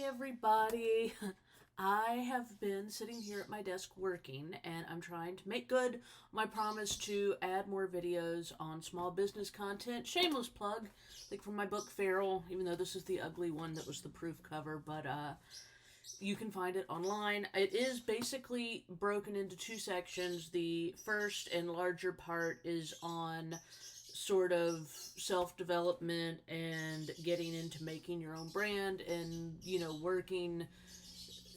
everybody. I have been sitting here at my desk working, and I'm trying to make good my promise to add more videos on small business content. Shameless plug, like from my book Feral, even though this is the ugly one that was the proof cover, but you can find it online. It is basically broken into two sections. The first and larger part is on sort of self-development and getting into making your own brand and, working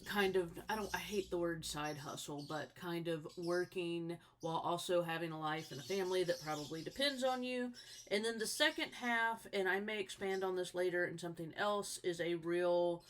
kind of, I hate the word side hustle, but kind of working while also having a life and a family that probably depends on you. And then the second half, and I may expand on this later in something else, is a real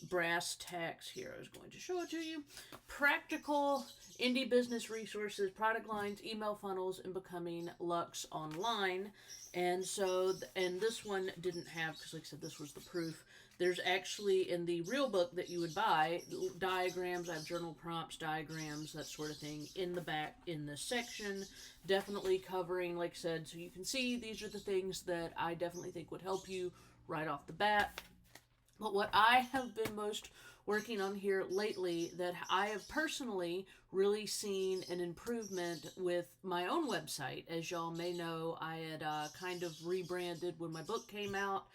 brass tacks. Here, I was going to show it to you. Practical indie business resources, product lines, email funnels, and becoming Lux online. And so, and this one didn't have, because like I said, this was the proof. There's actually, in the real book that you would buy, diagrams. I have journal prompts, diagrams, that sort of thing in the back in this section. Definitely covering, like I said, so you can see these are the things that I definitely think would help you right off the bat. But what I have been most working on here lately, that I have personally really seen an improvement with my own website. As y'all may know, I had kind of rebranded when my book came out,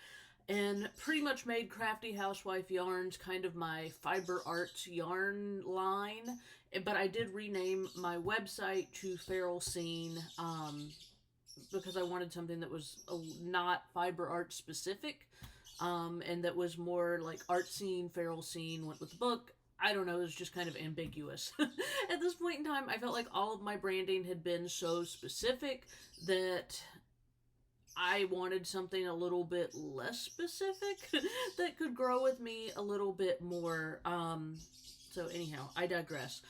and pretty much made Crafty Housewife Yarns kind of my fiber arts yarn line. But I did rename my website to Feral Scene, because I wanted something that was not fiber art specific, and that was more like art scene, feral scene, went with the book. I don't know, it was just kind of ambiguous. At this point in time, I felt like all of my branding had been so specific that I wanted something a little bit less specific that could grow with me a little bit more. So anyhow, I digress.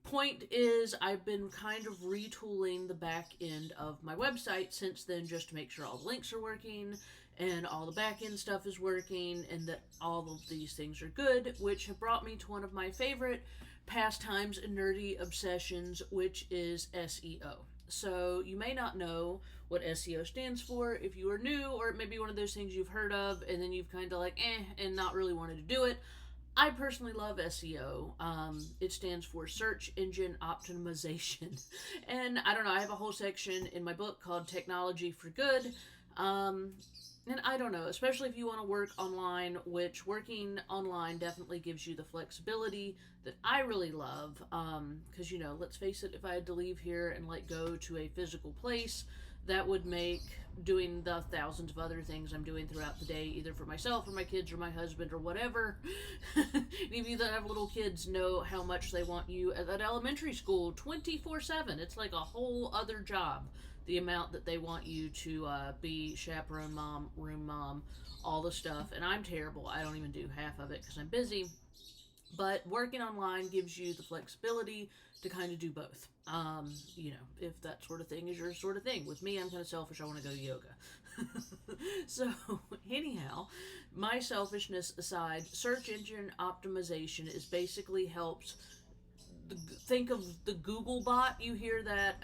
Point is, I've been kind of retooling the back end of my website since then, just to make sure all the links are working and all the back end stuff is working and that all of these things are good, which have brought me to one of my favorite pastimes and nerdy obsessions, which is SEO. So you may not know what SEO stands for if you are new, or it may be one of those things you've heard of and then you've kind of like and not really wanted to do it. I personally love SEO. It stands for Search Engine Optimization. And I don't know, I have a whole section in my book called Technology for Good. And I don't know, especially if you want to work online, which working online definitely gives you the flexibility that I really love. Because, let's face it, if I had to leave here and go to a physical place, that would make doing the thousands of other things I'm doing throughout the day, either for myself or my kids or my husband or whatever. Any of you that have little kids know how much they want you at elementary school 24/7. It's like a whole other job, the amount that they want you to be chaperone mom, room mom, all the stuff. And I'm terrible. I don't even do half of it because I'm busy. But working online gives you the flexibility to kind of do both. If that sort of thing is your sort of thing. With me, I'm kind of selfish. I want to go to yoga. So, anyhow, my selfishness aside, search engine optimization is basically helps. Think of the Google bot. You hear that?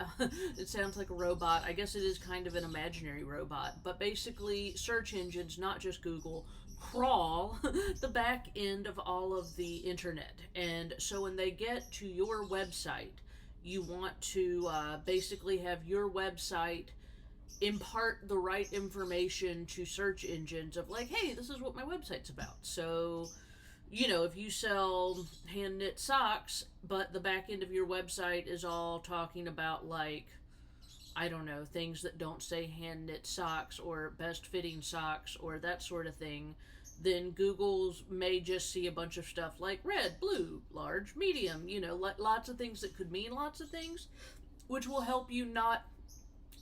It sounds like a robot. I guess it is kind of an imaginary robot. But basically, search engines, not just Google, crawl the back end of all of the internet. And so when they get to your website, you want to basically have your website impart the right information to search engines of like, hey, this is what my website's about. So, if you sell hand knit socks, but the back end of your website is all talking about I don't know, things that don't say hand knit socks or best fitting socks or that sort of thing, then Google's may just see a bunch of stuff like red, blue, large, medium, lots of things that could mean lots of things, which will help you not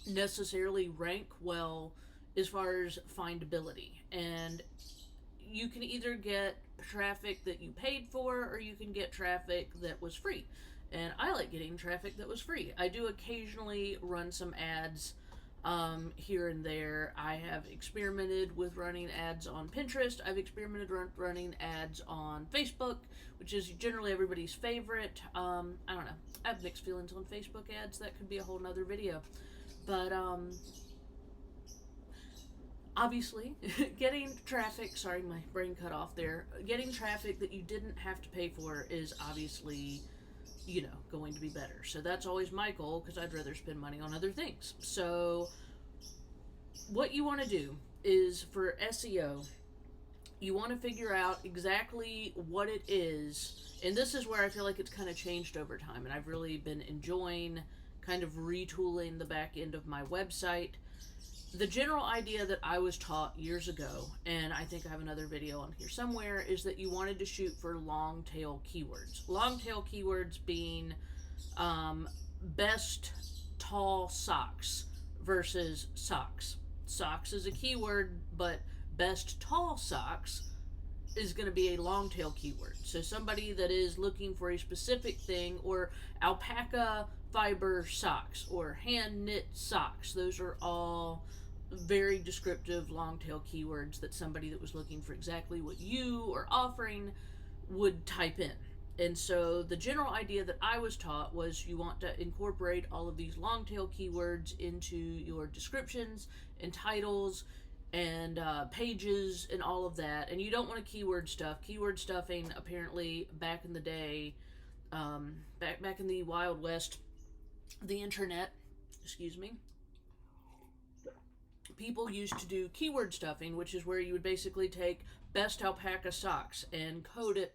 necessarily rank well as far as findability. And you can either get traffic that you paid for or you can get traffic that was free. And I like getting traffic that was free. I do occasionally run some ads here and there. I have experimented with running ads on Pinterest. I've experimented running ads on Facebook, which is generally everybody's favorite. I don't know. I have mixed feelings on Facebook ads. That could be a whole nother video. But Obviously, getting traffic, sorry, my brain cut off there. Getting traffic that you didn't have to pay for is obviously, going to be better. So that's always my goal because I'd rather spend money on other things. So, what you want to do is for SEO, you want to figure out exactly what it is. And this is where I feel like it's kind of changed over time. And I've really been enjoying kind of retooling the back end of my website. The general idea that I was taught years ago, and I think I have another video on here somewhere, is that you wanted to shoot for long tail keywords. Long tail keywords being best tall socks versus socks. Socks is a keyword, but best tall socks is going to be a long tail keyword. So somebody that is looking for a specific thing, or alpaca fiber socks or hand knit socks, those are all very descriptive long tail keywords that somebody that was looking for exactly what you are offering would type in. And so the general idea that I was taught was you want to incorporate all of these long tail keywords into your descriptions and titles and pages and all of that. And you don't want to keyword stuff. Keyword stuffing, apparently, back in the day, back in the Wild West, the internet, excuse me, people used to do keyword stuffing, which is where you would basically take best alpaca socks and code it,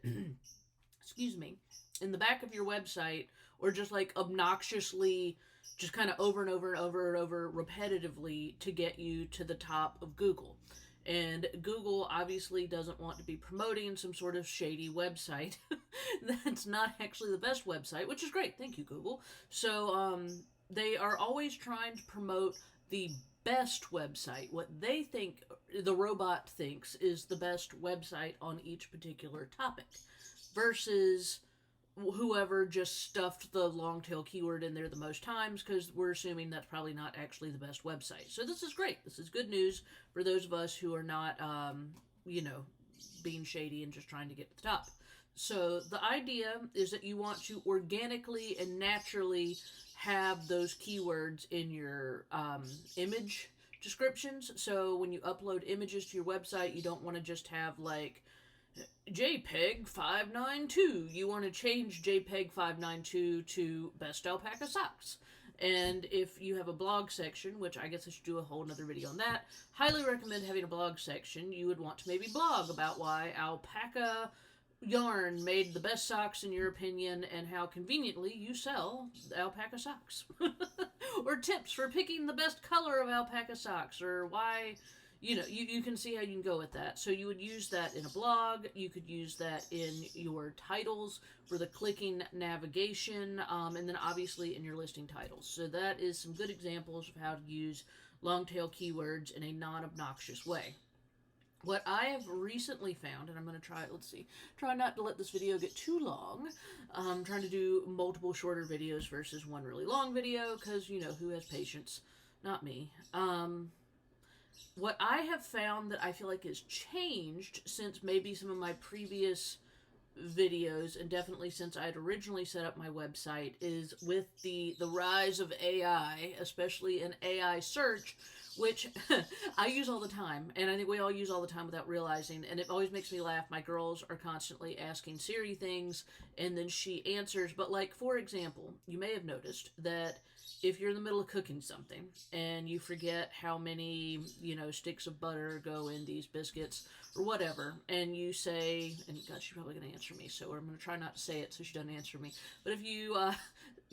excuse me, in the back of your website, or just like obnoxiously, just kind of over and over and over and over repetitively to get you to the top of Google. And Google obviously doesn't want to be promoting some sort of shady website that's not actually the best website, which is great. Thank you, Google. So they are always trying to promote the best website, what they think, the robot thinks is the best website on each particular topic, versus whoever just stuffed the long tail keyword in there the most times, because we're assuming that's probably not actually the best website. So this is great. This is good news for those of us who are not, being shady and just trying to get to the top. So the idea is that you want to organically and naturally have those keywords in your image descriptions. So when you upload images to your website, you don't want to just have like JPEG 592. You want to change JPEG 592 to best alpaca socks. And if you have a blog section, which I guess I should do a whole nother video on that, highly recommend having a blog section. You would want to maybe blog about why alpaca yarn made the best socks in your opinion, and how conveniently you sell alpaca socks. Or tips for picking the best color of alpaca socks, or why, you can see how you can go with that. So you would use that in a blog. You could use that in your titles for the clicking navigation, and then obviously in your listing titles. So that is some good examples of how to use long tail keywords in a non-obnoxious way. What I have recently found, and I'm going to try not to let this video get too long. I'm trying to do multiple shorter videos versus one really long video, because, who has patience? Not me. What I have found that I feel like has changed since maybe some of my previous videos, and definitely since I had originally set up my website, is with the rise of AI, especially in AI search, which I use all the time, and I think we all use all the time without realizing, and it always makes me laugh. My girls are constantly asking Siri things, and then she answers. But like, for example, you may have noticed that if you're in the middle of cooking something and you forget how many, sticks of butter go in these biscuits or whatever, and you say, and God, she's probably going to answer me, so I'm going to try not to say it so she doesn't answer me. But if you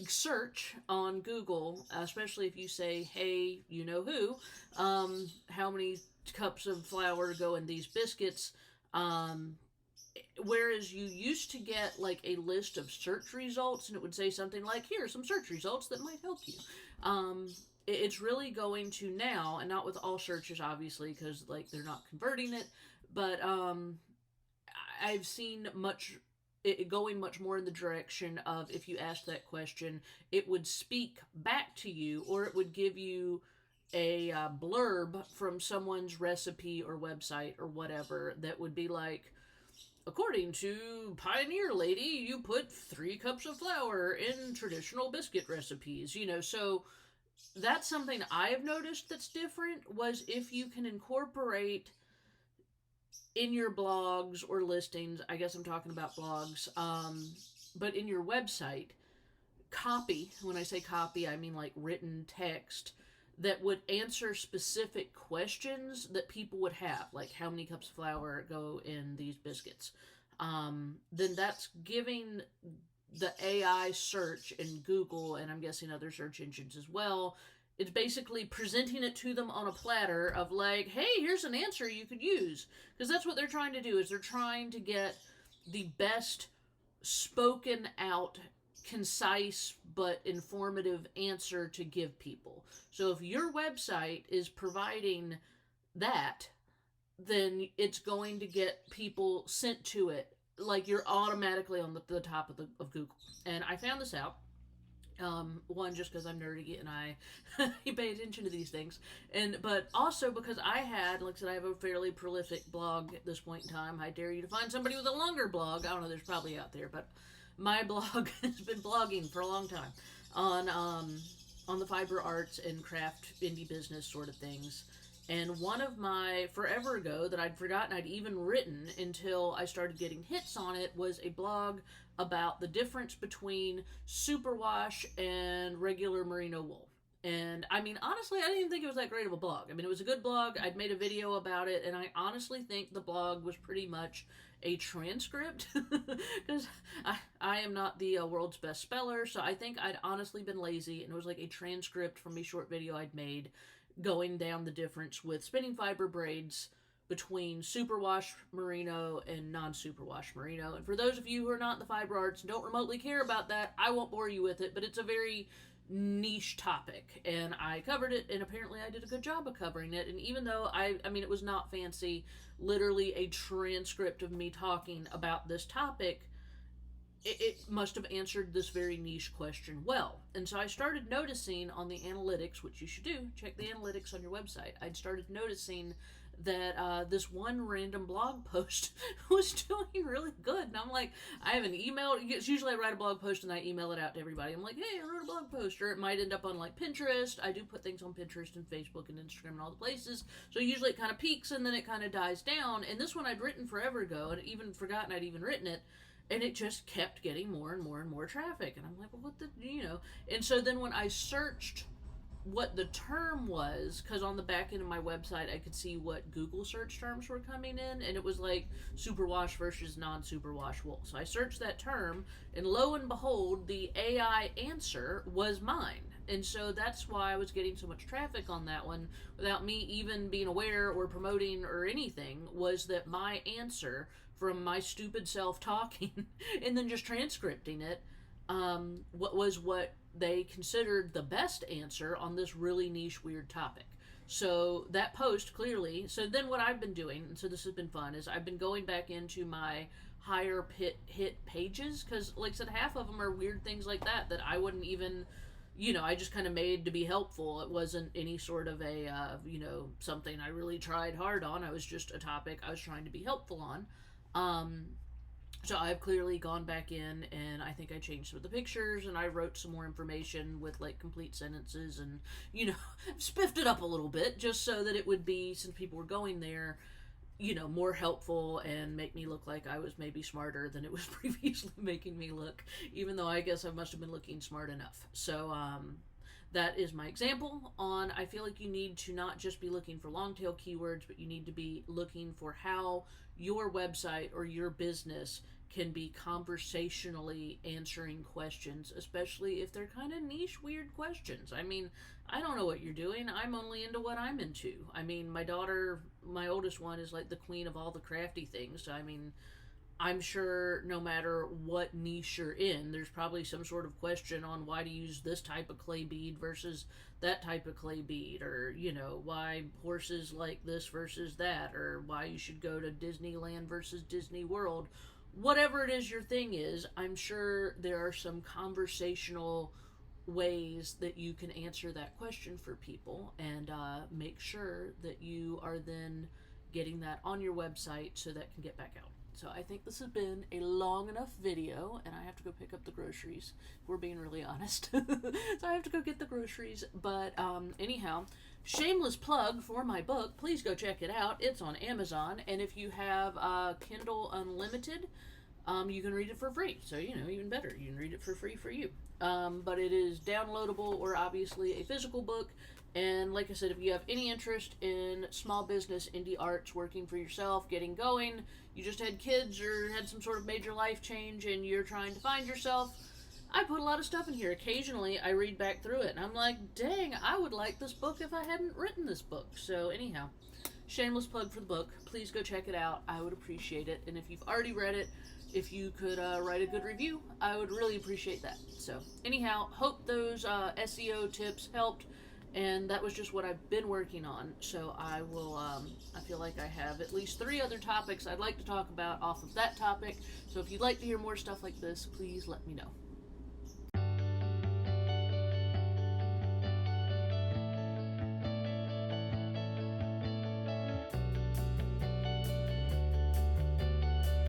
search on Google, especially if you say, hey, you know who, how many cups of flour go in these biscuits, whereas you used to get like a list of search results, and it would say something like, here are some search results that might help you. It's really going to now, and not with all searches obviously, because like they're not converting it, but I've seen it going much more in the direction of, if you ask that question, it would speak back to you, or it would give you a blurb from someone's recipe or website or whatever that would be like, according to Pioneer Lady, you put 3 cups of flour in traditional biscuit recipes, so that's something I have noticed that's different, was if you can incorporate in your blogs or listings, I guess I'm talking about blogs, but in your website, copy. When I say copy, I mean like written text that would answer specific questions that people would have, like how many cups of flour go in these biscuits. Then that's giving the AI search in Google, and I'm guessing other search engines as well, it's basically presenting it to them on a platter of like, hey, here's an answer you could use. Because that's what they're trying to do, is they're trying to get the best spoken out, concise but informative answer to give people. So if your website is providing that, then it's going to get people sent to it. Like, you're automatically on the top of Google. And I found this out. One, just because I'm nerdy and I pay attention to these things, but also because I had, like I said, I have a fairly prolific blog at this point in time. I dare you to find somebody with a longer blog. I don't know, there's probably out there, but my blog has been blogging for a long time on the fiber arts and craft indie business sort of things. And one of my, forever ago, that I'd forgotten I'd even written until I started getting hits on it, was a blog about the difference between superwash and regular merino wool. And I mean, honestly, I didn't even think it was that great of a blog. I mean, it was a good blog. I'd made a video about it, and I honestly think the blog was pretty much a transcript, because I am not the world's best speller, so I think I'd honestly been lazy, and it was like a transcript from a short video I'd made going down the difference with spinning fiber braids between superwash merino and non-superwash merino. And for those of you who are not in the fiber arts and don't remotely care about that, I won't bore you with it, but it's a very niche topic, and I covered it, and apparently I did a good job of covering it. And even though I mean, it was not fancy, literally a transcript of me talking about this topic, it must have answered this very niche question well. And so I started noticing on the analytics, which you should do, check the analytics on your website. I'd started noticing that this one random blog post was doing really good. And I'm like, I have an email. It's usually I write a blog post and I email it out to everybody. I'm like, hey, I wrote a blog post. Or it might end up on like Pinterest. I do put things on Pinterest and Facebook and Instagram and all the places. So usually it kind of peaks and then it kind of dies down. And this one I'd written forever ago and even forgotten I'd even written it. And it just kept getting more and more and more traffic. And I'm like, well, what the, And so then when I searched what the term was, because on the back end of my website I could see what Google search terms were coming in, and it was like superwash versus non-superwash wool. So I searched that term, and lo and behold, the AI answer was mine. And so that's why I was getting so much traffic on that one without me even being aware or promoting or anything, was that my answer from my stupid self talking and then just transcripting it, what they considered the best answer on this really niche, weird topic. So that post clearly, so then what I've been doing, and so this has been fun, is I've been going back into my higher hit pages, because like I said, half of them are weird things like that I wouldn't even, I just kind of made to be helpful. It wasn't any sort of a, something I really tried hard on. I was just a topic I was trying to be helpful on. So I've clearly gone back in, and I think I changed some of the pictures, and I wrote some more information with like complete sentences, and spiffed it up a little bit just so that it would be, since people were going there, more helpful and make me look like I was maybe smarter than it was previously making me look, even though I guess I must have been looking smart enough. So that is my example on, I feel like you need to not just be looking for long tail keywords, but you need to be looking for how your website or your business can be conversationally answering questions, especially if they're kind of niche, weird questions. I mean, I don't know what you're doing. I'm only into what I'm into. I mean, my daughter, my oldest one, is like the queen of all the crafty things. I mean, I'm sure no matter what niche you're in, there's probably some sort of question on why to use this type of clay bead versus that type of clay bead, or, why horses like this versus that, or why you should go to Disneyland versus Disney World. Whatever it is your thing is, I'm sure there are some conversational ways that you can answer that question for people, and make sure that you are then getting that on your website so that can get back out. So I think this has been a long enough video, and I have to go pick up the groceries, if we're being really honest. So I have to go get the groceries. But anyhow, shameless plug for my book. Please go check it out. It's on Amazon, and if you have Kindle Unlimited, you can read it for free. So, even better, you can read it for free for you. But it is downloadable, or obviously a physical book. And like I said, if you have any interest in small business, indie arts, working for yourself, getting going, you just had kids or had some sort of major life change and you're trying to find yourself, I put a lot of stuff in here. Occasionally, I read back through it and I'm like, dang, I would like this book if I hadn't written this book. So anyhow, shameless plug for the book. Please go check it out. I would appreciate it. And if you've already read it, if you could write a good review, I would really appreciate that. So anyhow, hope those SEO tips helped. And that was just what I've been working on. So I will, I feel like I have at least 3 other topics I'd like to talk about off of that topic. So if you'd like to hear more stuff like this, please let me know.